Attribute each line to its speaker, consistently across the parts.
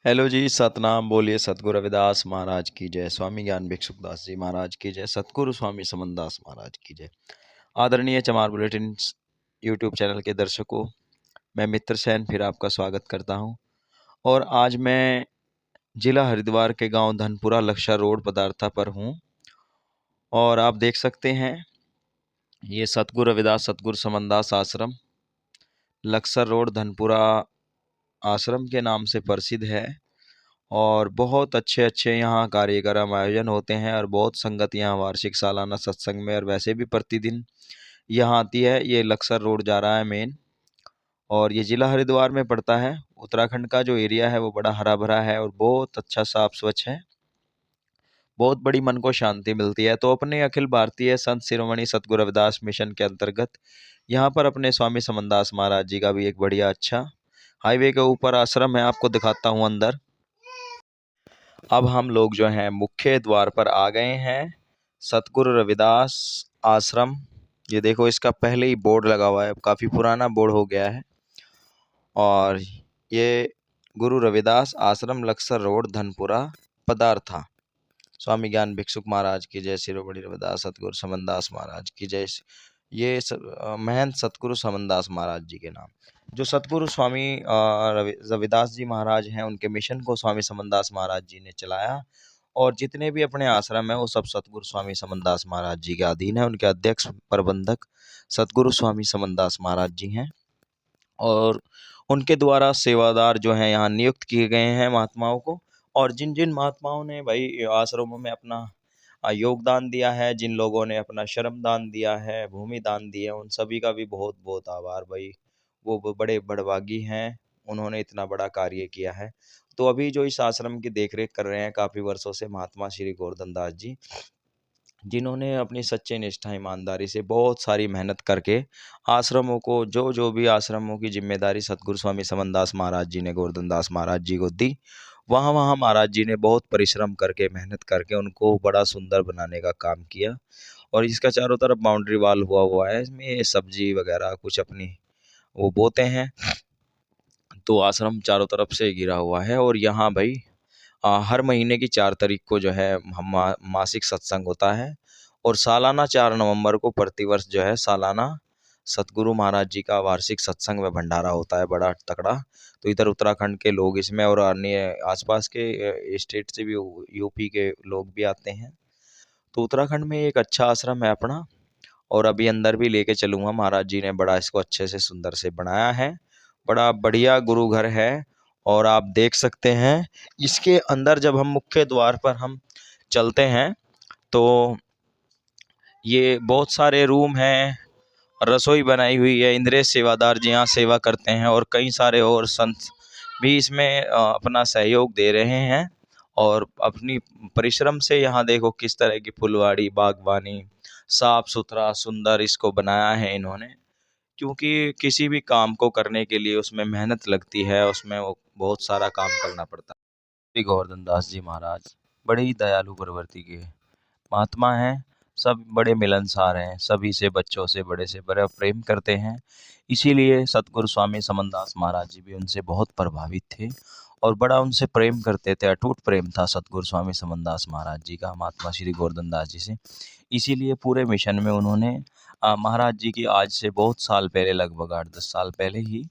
Speaker 1: Hello जी, सतनाम बोलिए सतगुरु रविदास महाराज की जय। स्वामी ज्ञान भिक्षुकदास जी महाराज की जय। सतगुरु स्वामी समनदास महाराज की जय। आदरणीय चमार बुलेटिन यूट्यूब चैनल के दर्शकों, मैं मित्र सैन फिर आपका स्वागत करता हूं। और आज मैं जिला हरिद्वार के गांव धनपुरा लक्षर रोड पदार्था पर हूं। और आप देख सकते हैं, ये सतगुरु रविदास सतगुरु समनदास आश्रम लक्षर रोड धनपुरा आश्रम के नाम से प्रसिद्ध है। और बहुत अच्छे अच्छे यहाँ कार्यक्रम आयोजन होते हैं और बहुत संगत यहाँ वार्षिक सालाना सत्संग में और वैसे भी प्रतिदिन यहाँ आती है। ये लक्सर रोड जा रहा है मेन, और ये जिला हरिद्वार में पड़ता है। उत्तराखंड का जो एरिया है वो बड़ा हरा भरा है और बहुत अच्छा साफ स्वच्छ है। बहुत बड़ी मन को शांति मिलती है। तो अपने अखिल भारतीय संत शिरोमणि सतगुरु रविदास मिशन के अंतर्गत यहाँ पर अपने स्वामी समनदास महाराज जी का भी एक बढ़िया अच्छा हाईवे के ऊपर आश्रम है। आपको दिखाता हूँ अंदर। अब हम लोग जो हैं मुख्य द्वार पर आ गए हैं। सतगुरु रविदास आश्रम, ये देखो इसका पहले ही बोर्ड लगा हुआ है, काफ़ी पुराना बोर्ड हो गया है। और ये गुरु रविदास आश्रम लक्सर रोड धनपुरा पदार्था। स्वामी ज्ञान भिक्षुक महाराज की जय। शिरोमणि रविदास सतगुरु समनदास महाराज की जय। ये महंत सतगुरु समनदास महाराज जी के नाम, जो सतगुरु स्वामी रविदास जी महाराज हैं, उनके मिशन को स्वामी समनदास महाराज जी ने चलाया। और जितने भी अपने आश्रम है वो सब सतगुरु स्वामी समनदास महाराज जी के अधीन है। उनके अध्यक्ष प्रबंधक सतगुरु स्वामी समनदास महाराज जी हैं। और उनके द्वारा सेवादार जो हैं यहाँ नियुक्त किए गए हैं महात्माओं को। और जिन जिन महात्माओं ने भाई आश्रमों में अपना योगदान दिया है, जिन लोगों ने अपना श्रम दान दिया है, भूमि दान दी है, उन सभी का भी बहुत बहुत आभार भाई। वो बड़े बड़भागी हैं, उन्होंने इतना बड़ा कार्य किया है। तो अभी जो इस आश्रम की देखरेख कर रहे हैं काफ़ी वर्षों से महात्मा श्री गोवर्धन दास जी, जिन्होंने अपनी सच्चे निष्ठा ईमानदारी से बहुत सारी मेहनत करके आश्रमों को, जो जो भी आश्रमों की जिम्मेदारी सतगुरु स्वामी समनदास महाराज जी ने गोवर्धन दास महाराज जी को दी, वहाँ वहाँ महाराज जी ने बहुत परिश्रम करके मेहनत करके उनको बड़ा सुंदर बनाने का काम किया। और इसका चारों तरफ बाउंड्री वाल हुआ हुआ है, इसमें सब्जी वगैरह कुछ अपनी वो बोते हैं। तो आश्रम चारों तरफ से घिरा हुआ है। और यहाँ भाई हर महीने की 4 तारीख को जो है हम मासिक सत्संग होता है। और सालाना 4 नवंबर को प्रतिवर्ष जो है सालाना सतगुरु महाराज जी का वार्षिक सत्संग में भंडारा होता है बड़ा तगड़ा। तो इधर उत्तराखंड के लोग इसमें और अन्य आसपास के स्टेट से भी, यूपी के लोग भी आते हैं। तो उत्तराखंड में एक अच्छा आश्रम है अपना। और अभी अंदर भी लेके चलूँगा। महाराज जी ने बड़ा इसको अच्छे से सुंदर से बनाया है, बड़ा बढ़िया गुरु घर है। और आप देख सकते हैं इसके अंदर जब हम मुख्य द्वार पर हम चलते हैं तो ये बहुत सारे रूम हैं, रसोई बनाई हुई है। इंद्रेश सेवादार जी यहाँ सेवा करते हैं और कई सारे और संत भी इसमें अपना सहयोग दे रहे हैं। और अपनी परिश्रम से यहाँ देखो किस तरह की फुलवाड़ी, बागवानी, साफ सुथरा सुंदर इसको बनाया है इन्होंने। क्योंकि किसी भी काम को करने के लिए उसमें मेहनत लगती है, उसमें वो बहुत सारा काम करना पड़ता है। श्री गोवर्धन दास जी महाराज बड़े ही दयालु प्रवृत्ति के महात्मा हैं। सब बड़े मिलनसार हैं, सभी से, बच्चों से, बड़े से बड़ा प्रेम करते हैं। इसीलिए सतगुरु स्वामी समनदास महाराज जी भी उनसे बहुत प्रभावित थे और बड़ा उनसे प्रेम करते थे। अटूट प्रेम था सतगुरु स्वामी समनदास महाराज जी का महात्मा श्री गोवर्धन दास जी से। इसीलिए पूरे मिशन में उन्होंने महाराज जी की आज से बहुत साल पहले, लगभग 8-10 साल पहले ही,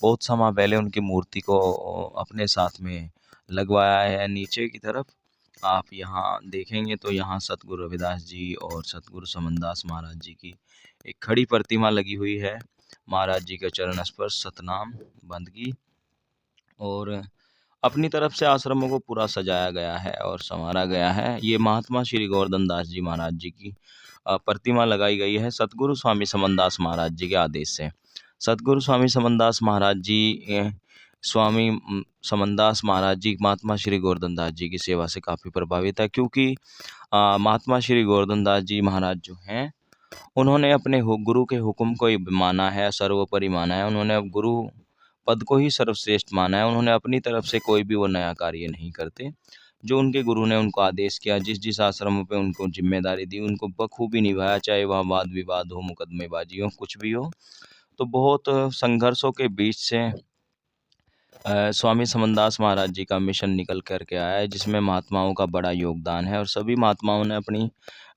Speaker 1: बहुत समय पहले उनकी मूर्ति को अपने साथ में लगवाया है। नीचे की तरफ आप यहाँ देखेंगे तो यहाँ सतगुरु रविदास जी और सतगुरु समनदास महाराज जी की एक खड़ी प्रतिमा लगी हुई है। महाराज जी का चरण स्पर्श, सतनाम, बंदगी। और अपनी तरफ से आश्रमों को पूरा सजाया गया है और संवारा गया है। ये महात्मा श्री गोवर्धन दास जी महाराज जी की प्रतिमा लगाई गई है सतगुरु स्वामी समनदास महाराज जी के आदेश से। सतगुरु स्वामी समनदास महाराज जी, स्वामी समनदास महाराज जी महात्मा श्री गोवर्धन दास जी की सेवा से काफ़ी प्रभावित है। क्योंकि महात्मा श्री गोवर्धन दास जी महाराज जो हैं, उन्होंने अपने गुरु के हुक्म को ही माना है, सर्वोपरि माना है। उन्होंने अब गुरु पद को ही सर्वश्रेष्ठ माना है। उन्होंने अपनी तरफ से कोई भी वो नया कार्य नहीं करते। जो उनके गुरु ने उनको आदेश किया, जिस जिस आश्रमों पे उनको जिम्मेदारी दी, उनको बखूबी निभाया, चाहे वहाँ वाद विवाद हो, मुकदमेबाजी हो, कुछ भी हो। तो बहुत संघर्षों के बीच से स्वामी समनदास महाराज जी का मिशन निकल कर के आया है, जिसमें महात्माओं का बड़ा योगदान है और सभी महात्माओं ने अपनी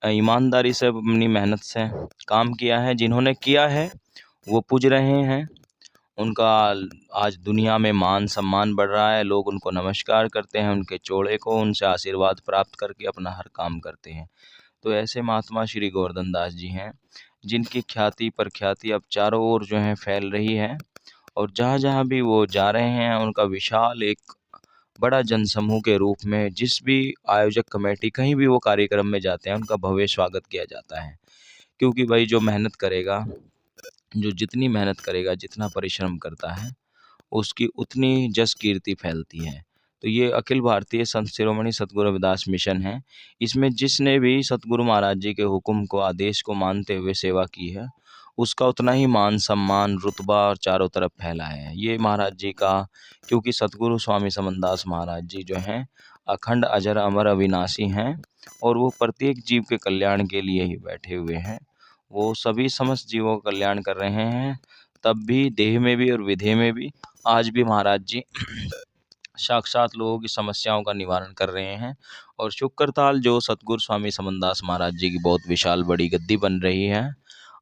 Speaker 1: ईमानदारी से, अपनी मेहनत से काम किया है। जिन्होंने किया है वो पूज रहे हैं, उनका आज दुनिया में मान सम्मान बढ़ रहा है, लोग उनको नमस्कार करते हैं, उनके चोड़े को, उनसे आशीर्वाद प्राप्त करके अपना हर काम करते हैं। तो ऐसे महात्मा श्री गोवर्धन दास जी हैं, जिनकी ख्याति प्रख्याति अब चारों ओर जो है फैल रही है, और जहाँ जहाँ भी वो जा रहे हैं उनका विशाल एक बड़ा जनसमूह के रूप में, जिस भी आयोजक कमेटी कहीं भी वो कार्यक्रम में जाते हैं, उनका भव्य स्वागत किया जाता है। क्योंकि भाई जो मेहनत करेगा, जो जितनी मेहनत करेगा, जितना परिश्रम करता है, उसकी उतनी जस कीर्ति फैलती है। तो ये अखिल भारतीय संत शिरोमणि सतगुरु रविदास मिशन है। इसमें जिसने भी सतगुरु महाराज जी के हुक्म को, आदेश को मानते हुए सेवा की है, उसका उतना ही मान सम्मान, रुतबा और चारों तरफ फैला है। ये महाराज जी का, क्योंकि सतगुरु स्वामी समनदास महाराज जी जो हैं अखंड अजर अमर अविनाशी हैं, और वो प्रत्येक जीव के कल्याण के लिए ही बैठे हुए हैं। वो सभी समस्त जीवों का कल्याण कर रहे हैं, तब भी देह में भी और विधेय में भी। आज भी महाराज जी साक्षात लोगों की समस्याओं का निवारण कर रहे हैं। और शुक्रताल जो सतगुरु स्वामी समनदास महाराज जी की बहुत विशाल बड़ी गद्दी बन रही है,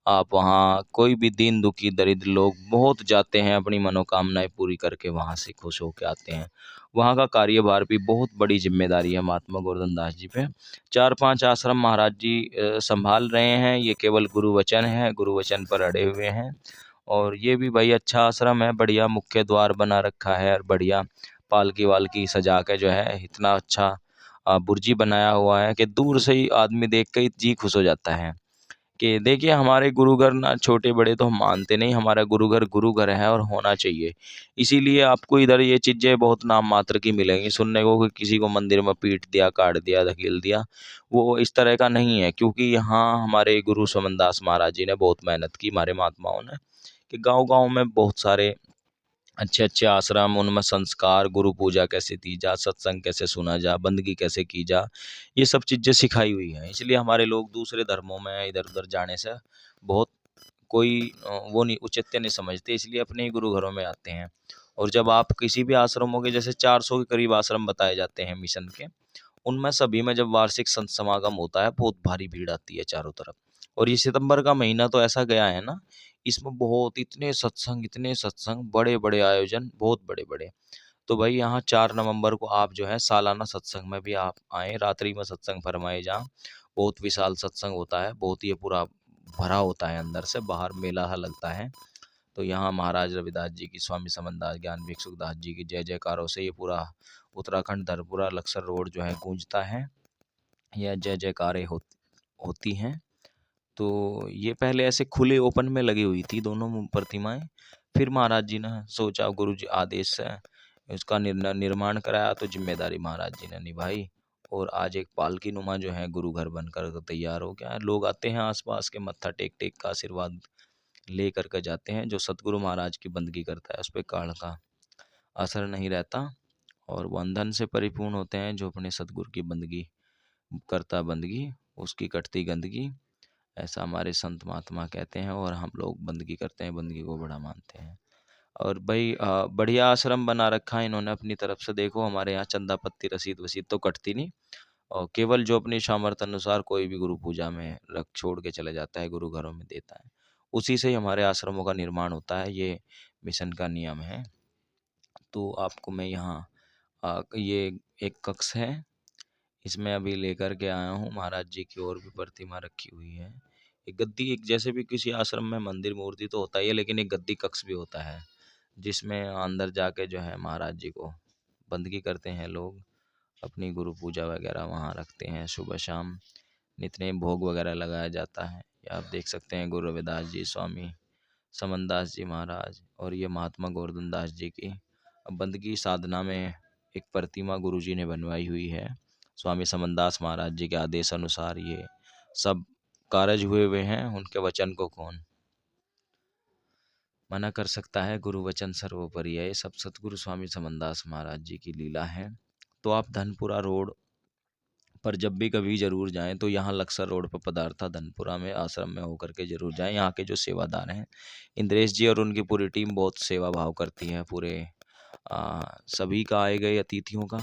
Speaker 1: आप वहाँ कोई भी दीन दुखी दरिद्र लोग बहुत जाते हैं, अपनी मनोकामनाएं पूरी करके वहाँ से खुश होकर आते हैं। वहाँ का कार्यभार भी बहुत बड़ी जिम्मेदारी है महात्मा गोवर्धन दास जी पे। 4-5 आश्रम महाराज जी संभाल रहे हैं। ये केवल गुरु वचन है, गुरु वचन पर अड़े हुए हैं। और ये भी भाई अच्छा आश्रम है, बढ़िया मुख्य द्वार बना रखा है, और बढ़िया पालकी वालकी सजा के जो है इतना अच्छा बुर्जी बनाया हुआ है कि दूर से ही आदमी देख के ही जी खुश हो जाता है। कि देखिए, हमारे गुरु घर ना छोटे बड़े तो हम मानते नहीं, हमारा गुरु घर है और होना चाहिए। इसीलिए आपको इधर ये चीज़ें बहुत नाम मात्र की मिलेंगी सुनने को, कि किसी को मंदिर में पीट दिया, काट दिया, धकेल दिया। वो इस तरह का नहीं है, क्योंकि यहाँ हमारे गुरु समनदास महाराज जी ने बहुत मेहनत की, हमारे महात्माओं ने, कि गांव-गांव में बहुत सारे अच्छे-अच्छे आश्रम, उनमें संस्कार, गुरु पूजा कैसे की जा, सत्संग कैसे सुना जा, बंदगी कैसे की जा, ये सब चीज़ें सिखाई हुई हैं। इसलिए हमारे लोग दूसरे धर्मों में इधर-उधर जाने से बहुत कोई वो नहीं, औचित्य नहीं समझते, इसलिए अपने ही गुरु घरों में आते हैं। और जब आप किसी भी आश्रमों के, जैसे 400 के करीब आश्रम बताए जाते हैं मिशन के, उनमें सभी में जब वार्षिक संत समागम होता है, बहुत भारी भीड़ आती है चारों तरफ। और ये सितंबर का महीना तो ऐसा गया है ना, इसमें बहुत इतने सत्संग, बड़े-बड़े आयोजन, बहुत बड़े-बड़े। तो भाई यहाँ 4 नवंबर को आप जो है सालाना सत्संग में भी आप आएँ, रात्रि में सत्संग फरमाए जहाँ। बहुत विशाल सत्संग होता है, बहुत ही भरा भरा होता है, अंदर से बाहर मेला सा लगता है। तो यहाँ महाराज रविदास जी की, स्वामी समनदास ज्ञान भिक्षुकदास जी की जय जयकारों से ये पूरा उत्तराखंड, धरपुरा, लक्सर रोड जो है गूंजता है। यह जय जयकारें होती हैं। तो ये पहले ऐसे खुले ओपन में लगी हुई थी दोनों प्रतिमाएं। फिर महाराज जी ने सोचा, गुरु जी आदेश से इसका निर्माण कराया, तो जिम्मेदारी महाराज जी ने निभाई। और आज एक पालकी नुमा जो है गुरु घर बनकर तो तैयार हो गया है। लोग आते हैं आसपास के, मत्था टेक टेक का आशीर्वाद ले करके जाते हैं। जो सतगुरु महाराज की बंदगी करता है, उस पर काल का असर नहीं रहता, और वो अंधन से परिपूर्ण होते हैं। जो अपने सतगुरु की बंदगी करता, बंदगी उसकी कटती गंदगी, ऐसा हमारे संत महात्मा कहते हैं। और हम लोग बंदगी करते हैं, बंदगी को बड़ा मानते हैं। और भाई बढ़िया आश्रम बना रखा है इन्होंने अपनी तरफ से। देखो हमारे यहाँ चंदा पत्ती रसीद वसीद तो कटती नहीं, और केवल जो अपनी सामर्थ्य अनुसार कोई भी गुरु पूजा में रख छोड़ के चले जाता है, गुरु घरों में देता है, उसी से ही हमारे आश्रमों का निर्माण होता है। ये मिशन का नियम है। तो आपको मैं यहाँ ये एक कक्ष है, इसमें अभी लेकर के आया हूँ। महाराज जी की और भी प्रतिमा रखी हुई है। एक गद्दी, एक जैसे भी किसी आश्रम में मंदिर मूर्ति तो होता ही है, लेकिन एक गद्दी कक्ष भी होता है, जिसमें अंदर जाके जो है महाराज जी को बंदगी करते हैं लोग, अपनी गुरु पूजा वगैरह वहाँ रखते हैं। सुबह शाम नित्य भोग वगैरह लगाया जाता है। ये आप देख सकते हैं गुरु रविदास जी, स्वामी समनदास जी महाराज, और ये महात्मा गोवर्धन दास जी की बंदगी साधना में एक प्रतिमा गुरु जी ने बनवाई हुई है। स्वामी समनदास महाराज जी के आदेश अनुसार ये सब कारज हुए हैं। उनके वचन को कौन मना कर सकता है। गुरु वचन सर्वोपरि है। ये सब सतगुरु स्वामी समनदास महाराज जी की लीला है। तो आप धनपुरा रोड पर जब भी कभी ज़रूर जाएं, तो यहाँ लक्सर रोड पर पदार्था धनपुरा में आश्रम में होकर के ज़रूर जाएं। यहाँ के जो सेवादार हैं, इंद्रेश जी और उनकी पूरी टीम बहुत सेवा भाव करती है। पूरे सभी का आए गए अतिथियों का,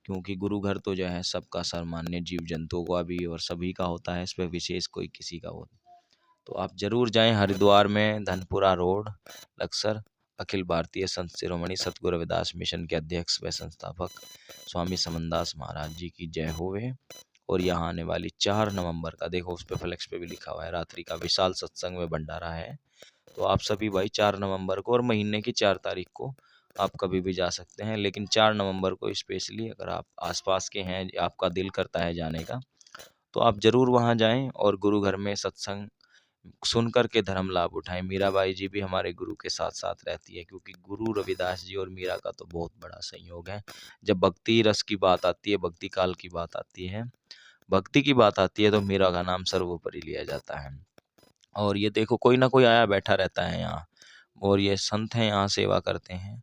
Speaker 1: क्योंकि गुरु घर तो जो है सबका सामान्य जीव जंतुओं का भी और सभी का होता है, इस पर विशेष कोई किसी का होता। तो आप जरूर जाएं हरिद्वार में, धनपुरा रोड, लक्सर। अखिल भारतीय संत शिरोमणि सतगुरु रविदास मिशन के अध्यक्ष व संस्थापक स्वामी समनदास महाराज जी की जय होवे। और यहाँ आने वाली 4 नवंबर का, देखो उस पे फ्लेक्स पे भी लिखा हुआ है, रात्रि का विशाल सत्संग में भंडारा है। तो आप सभी भाई 4 नवंबर को और महीने की 4 तारीख को आप कभी भी जा सकते हैं, लेकिन 4 नवंबर को स्पेशली अगर आप आसपास के हैं, आपका दिल करता है जाने का, तो आप जरूर वहाँ जाएं और गुरु घर में सत्संग सुन कर के धर्म लाभ उठाएं। मीराबाई जी भी हमारे गुरु के साथ साथ रहती है, क्योंकि गुरु रविदास जी और मीरा का तो बहुत बड़ा संयोग है। जब भक्ति रस की बात आती है, भक्ति काल की बात आती है, भक्ति की बात आती है, तो मीरा का नाम सर्वोपरि लिया जाता है। और ये देखो कोई ना कोई आया बैठा रहता है यहाँ, और ये संत हैं यहाँ सेवा करते हैं,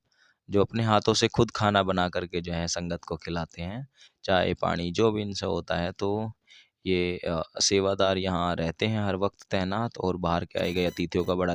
Speaker 1: जो अपने हाथों से खुद खाना बना करके जो है संगत को खिलाते हैं, चाय पानी जो भी इनसे होता है। तो ये सेवादार यहाँ रहते हैं हर वक्त तैनात, और बाहर के आए गए अतिथियों का बड़ा